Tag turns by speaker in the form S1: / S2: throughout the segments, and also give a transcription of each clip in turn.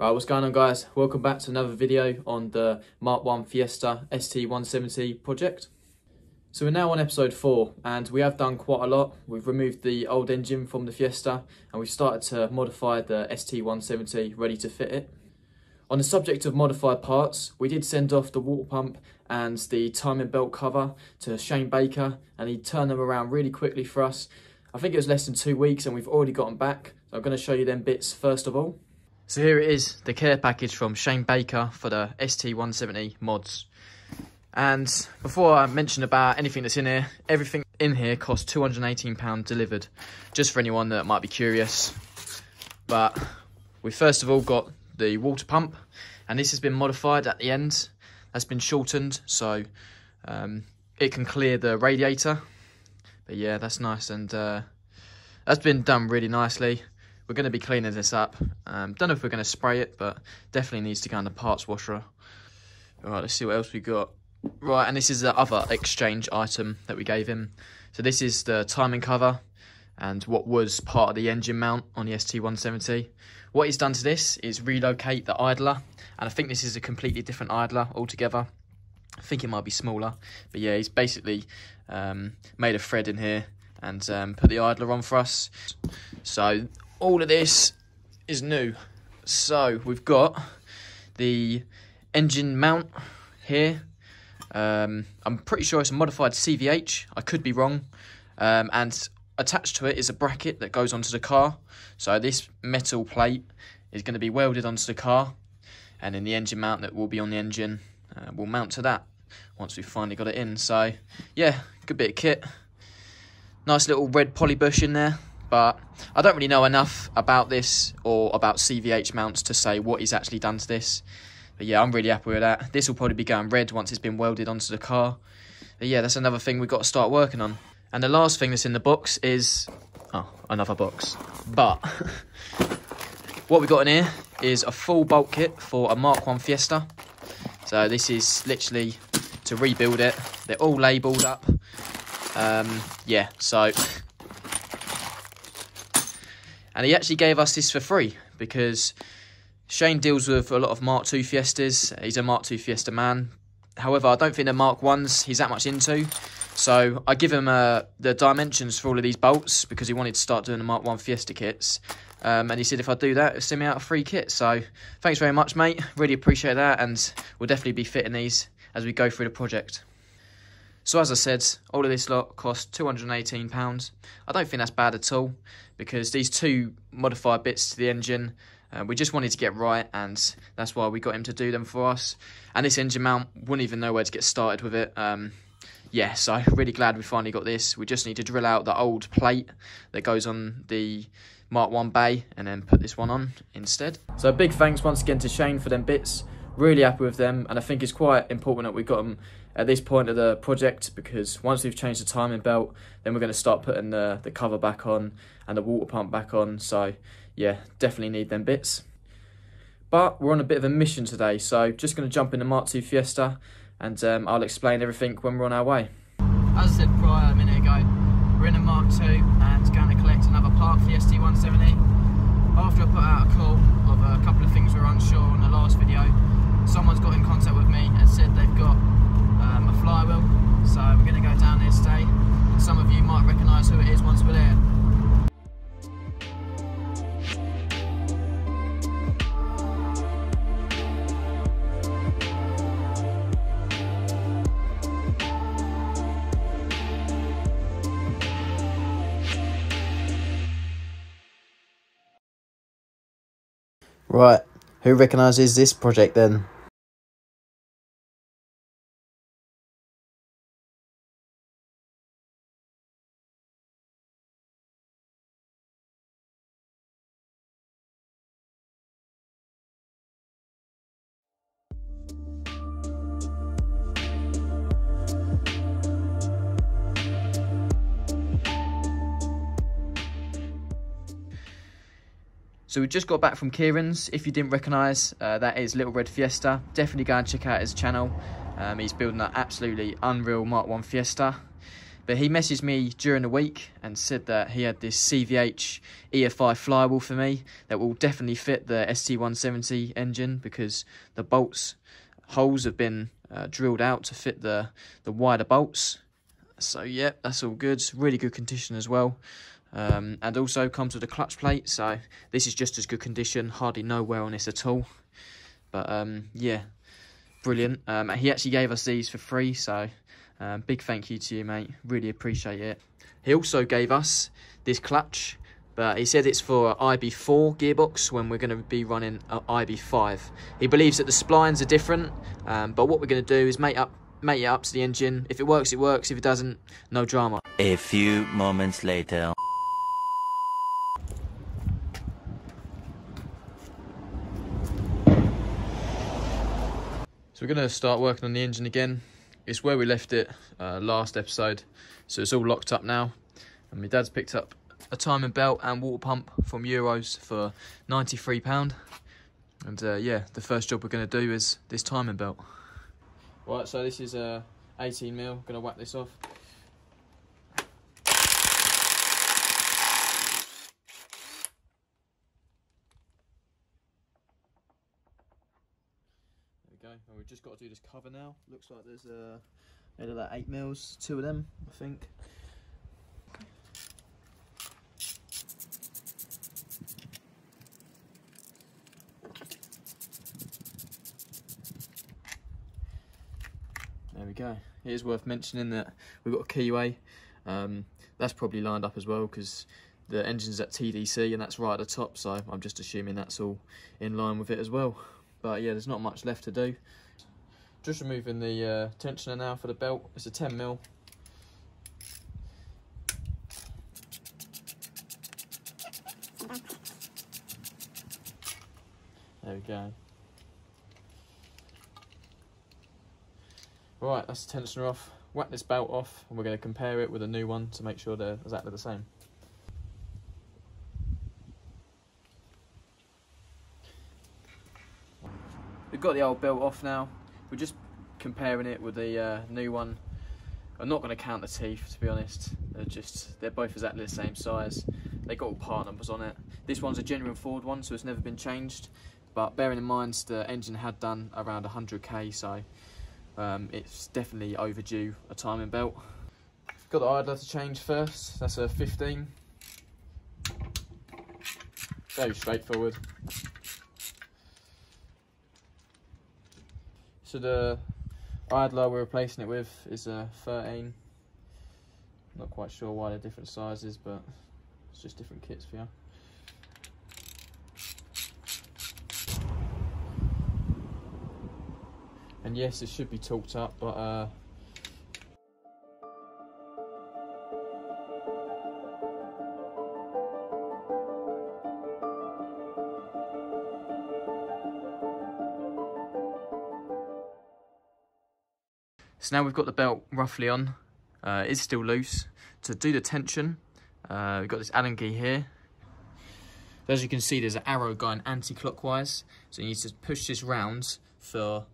S1: Right, what's going on, guys? Welcome back to another video on the Mk1 Fiesta ST170 project. So we're now on episode 4 and we have done quite a lot. We've removed the old engine from the Fiesta and we've started to modify the ST170 ready to fit it. On the subject of modified parts, we did send off the water pump and the timing belt cover to Shane Baker and he turned them around really quickly for us. I think it was less than 2 weeks and we've already got them back. So I'm going to show you them bits first of all. So here it is, the care package from Shane Baker for the ST170 mods. And before I mention about anything that's in here, everything in here costs £218 delivered, just for anyone that might be curious. But we first of all got the water pump, and this has been modified at the end. That's been shortened so it can clear the radiator. But yeah, that's nice, and that's been done really nicely. We're going to be cleaning this up. Don't know if we're going to spray it, but definitely needs to go in the parts washer. All right, let's see what else we got. Right, and this is the other exchange item that we gave him. So this is the timing cover and what was part of the engine mount on the ST170. What he's done to this is relocate the idler, and I think this is a completely different idler altogether. I think it might be smaller, but yeah, he's basically made a thread in here and put the idler on for us. So all of this is new. So we've got the engine mount here. I'm pretty sure it's a modified CVH. I could be wrong. And attached to it is a bracket that goes onto the car. So this metal plate is going to be welded onto the car. And then the engine mount that will be on the engine will mount to that once we've finally got it in. So yeah, good bit of kit. Nice little red poly bush in there. But I don't really know enough about this or about CVH mounts to say what he's actually done to this. But yeah, I'm really happy with that. This will probably be going red once it's been welded onto the car. But yeah, that's another thing we've got to start working on. And the last thing that's in the box is... oh, another box. But what we've got in here is a full bolt kit for a Mk1 Fiesta. So this is literally to rebuild it. They're all labelled up. Yeah, so... and he actually gave us this for free because Shane deals with a lot of Mark II Fiestas. He's a Mark II Fiesta man. However, I don't think the Mark 1s he's that much into. So I give him the dimensions for all of these bolts because he wanted to start doing the Mark 1 Fiesta kits. And he said if I do that, he'll send me out a free kit. So thanks very much, mate. Really appreciate that. And we'll definitely be fitting these as we go through the project. So as I said, all of this lot cost £218. I don't think that's bad at all because these two modified bits to the engine, we just wanted to get right, and that's why we got him to do them for us. And this engine mount, wouldn't even know where to get started with it. Yeah, so really glad we finally got this. We just need to drill out the old plate that goes on the Mark 1 bay and then put this one on instead. So big thanks once again to Shane for them bits. Really happy with them, and I think it's quite important that we got them at this point of the project because once we've changed the timing belt, then we're going to start putting the cover back on and the water pump back on. So yeah, definitely need them bits. But we're on a bit of a mission today, so just going to jump in the Mark II Fiesta and I'll explain everything when we're on our way. As I said prior a minute ago, we're in a Mark II and going to collect another part for the ST170. After I put out a call of a couple of things we were unsure on the last video, someone's got in contact with me and said they've got a flywheel. So we're going to go down there today. And some of you might recognise who it is once we're there. Right, who recognises this project then? So we just got back from Kieran's. If you didn't recognise, that is LittleRedFiesta. Definitely go and check out his channel. He's building an absolutely unreal Mark 1 Fiesta. But he messaged me during the week and said that he had this CVH EFI flywheel for me that will definitely fit the ST170 engine, because the holes have been drilled out to fit the wider bolts. So yeah, that's all good. Really good condition as well. And also comes with a clutch plate, so this is just as good condition. Hardly no wear on this at all. But yeah, brilliant. He actually gave us these for free, so big thank you to you, mate. Really appreciate it. He also gave us this clutch, but he said it's for IB4 gearbox when we're going to be running IB5. He believes that the splines are different, but what we're going to do is mate it up to the engine. If it works, it works. If it doesn't, no drama.
S2: A few moments later.
S1: So we're going to start working on the engine again. It's where we left it last episode, so it's all locked up now. And my dad's picked up a timing belt and water pump from Euros for £93. And yeah, the first job we're going to do is this timing belt. Right, so this is 18mm, going to whack this off. There we go, and we've just got to do this cover now. Looks like there's made of that 8mm, 2 of them, I think. There we go. It is worth mentioning that we've got a keyway. That's probably lined up as well because the engine's at TDC and that's right at the top, so I'm just assuming that's all in line with it as well. But yeah, there's not much left to do. Just removing the tensioner now for the belt. It's a 10mm. There we go. Right, that's the tensioner off. Whack this belt off and we're going to compare it with a new one to make sure they're exactly the same. We've got the old belt off now. We're just comparing it with the new one. I'm not going to count the teeth, to be honest. They're both exactly the same size. They got all part numbers on it. This one's a genuine Ford one, so it's never been changed. But bearing in mind the engine had done around 100k, so it's definitely overdue a timing belt. Got the idler to change first. That's a 15. Very straightforward. So the idler we're replacing it with is a 13. Not quite sure why they're different sizes, but it's just different kits for you. And yes, it should be torqued up, but so now we've got the belt roughly on. It's still loose. To do the tension, we've got this Allen key here. As you can see, there's an arrow going anti-clockwise, so you need to push this round for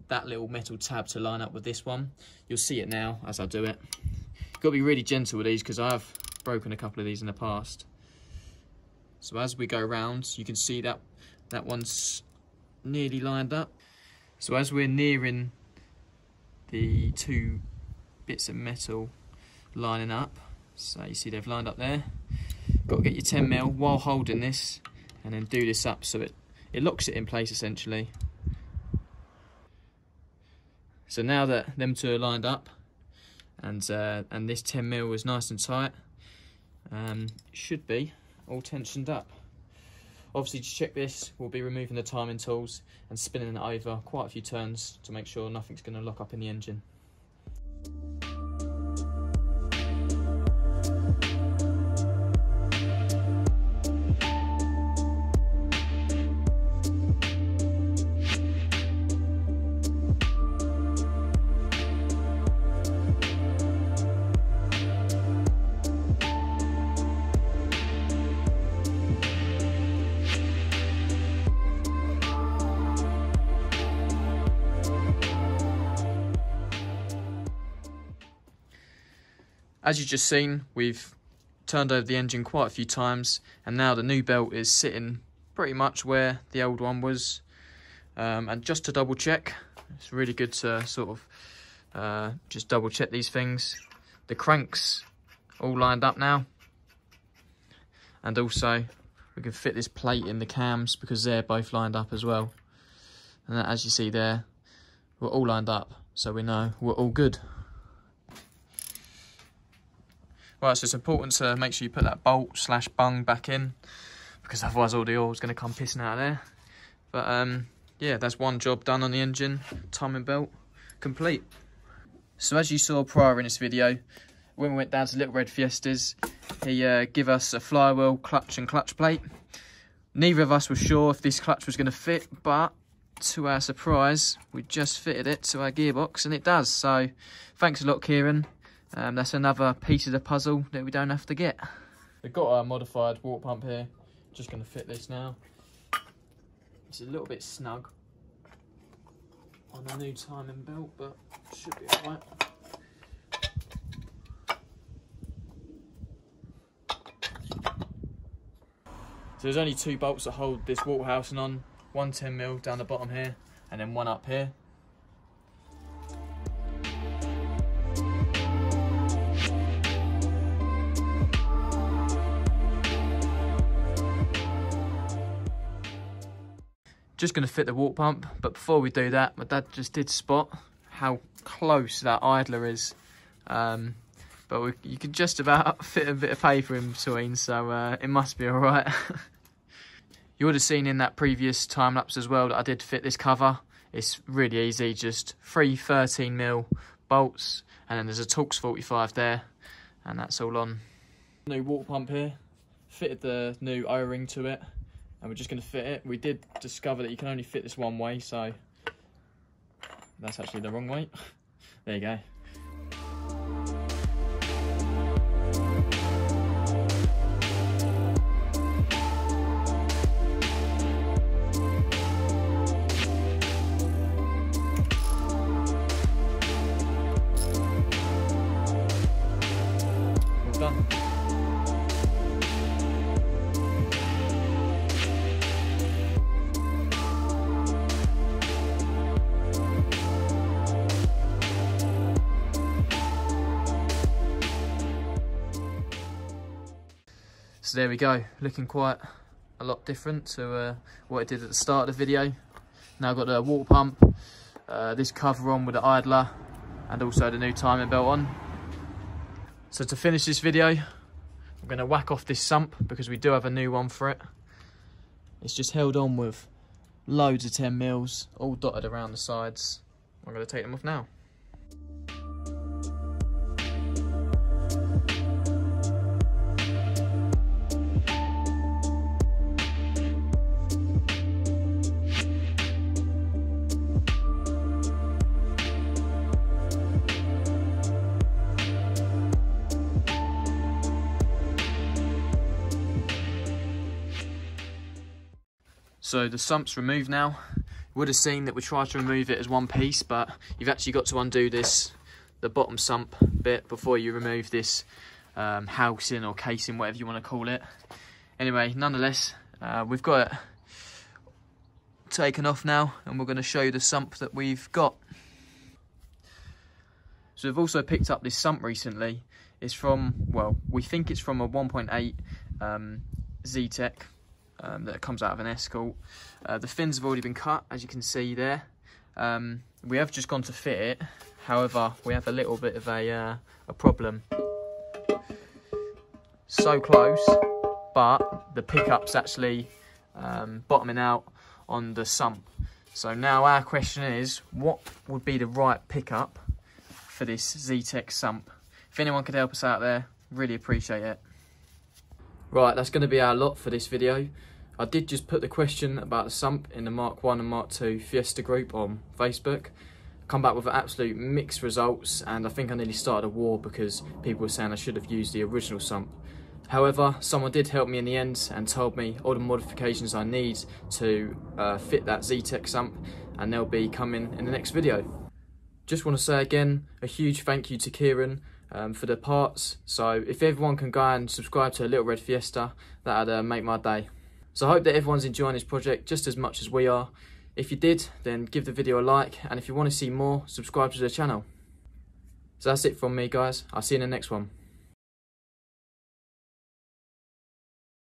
S1: that little metal tab to line up with this one. You'll see it now as I do it. You've got to be really gentle with these because I have broken a couple of these in the past. So as we go round, you can see that one's nearly lined up. So as we're nearing the two bits of metal lining up, so you see they've lined up there. Got to get your 10mm while holding this and then do this up so it locks it in place essentially. So now that them two are lined up and this 10mm is nice and tight, it should be all tensioned up. Obviously, to check this, we'll be removing the timing tools and spinning it over quite a few turns to make sure nothing's going to lock up in the engine. As you've just seen, we've turned over the engine quite a few times, and now the new belt is sitting pretty much where the old one was. And just to double check, it's really good to sort of just double check these things. The cranks all lined up now, and also we can fit this plate in the cams because they're both lined up as well. And as you see there, we're all lined up, so we know we're all good. Right, so it's important to make sure you put that bolt/bung back in, because otherwise all the oil is going to come pissing out of there. But yeah, that's one job done on the engine. Timing belt complete. So as you saw prior in this video, when we went down to LittleRedFiesta's, he gave us a flywheel, clutch and clutch plate. Neither of us were sure if this clutch was going to fit, but to our surprise, we just fitted it to our gearbox and it does. So thanks a lot, Kieran. That's another piece of the puzzle that we don't have to get. We've got our modified water pump here. Just going to fit this now. It's a little bit snug on the new timing belt, but should be alright. So there's only 2 bolts that hold this water housing on. One 10mm down the bottom here, and then one up here. Just going to fit the water pump, but before we do that, my dad just did spot how close that idler is. But you can just about fit a bit of paper in between, so it must be alright. You would have seen in that previous time lapse as well that I did fit this cover. It's really easy, just 3 13mm bolts, and then there's a Torx 45 there, and that's all on. New water pump here, fitted the new O-ring to it, and we're just going to fit it. We did discover that you can only fit this one way, so that's actually the wrong way. There you go. All done. So there we go, looking quite a lot different to what it did at the start of the video. Now I've got the water pump, this cover on with the idler, and also the new timing belt on. So to finish this video, I'm going to whack off this sump because we do have a new one for it. It's just held on with loads of 10mm, all dotted around the sides. I'm going to take them off now. So the sump's removed now. You would have seen that we tried to remove it as one piece, but you've actually got to undo the bottom sump bit before you remove this housing or casing, whatever you want to call it. Anyway, nonetheless, we've got it taken off now, and we're going to show you the sump that we've got. So we've also picked up this sump recently. It's from, well, we think it's from a 1.8 Z-Tech. That comes out of an Escort. The fins have already been cut, as you can see there. We have just gone to fit it. However, we have a little bit of a problem. So close, but the pickup's actually bottoming out on the sump. So now our question is, what would be the right pickup for this Z-Tech sump? If anyone could help us out there, really appreciate it. Right, that's going to be our lot for this video. I did just put the question about the sump in the Mk1 and Mk2 Fiesta group on Facebook. Come back with absolute mixed results, and I think I nearly started a war because people were saying I should have used the original sump. However, someone did help me in the end and told me all the modifications I need to fit that Z-Tech sump, and they'll be coming in the next video. Just want to say again, a huge thank you to Kieran for the parts. So if everyone can go and subscribe to LittleRedFiesta, that'd make my day. So I hope that everyone's enjoying this project just as much as we are. If you did, then give the video a like, and if you want to see more, subscribe to the channel. So that's it from me, guys. I'll see you in the next one.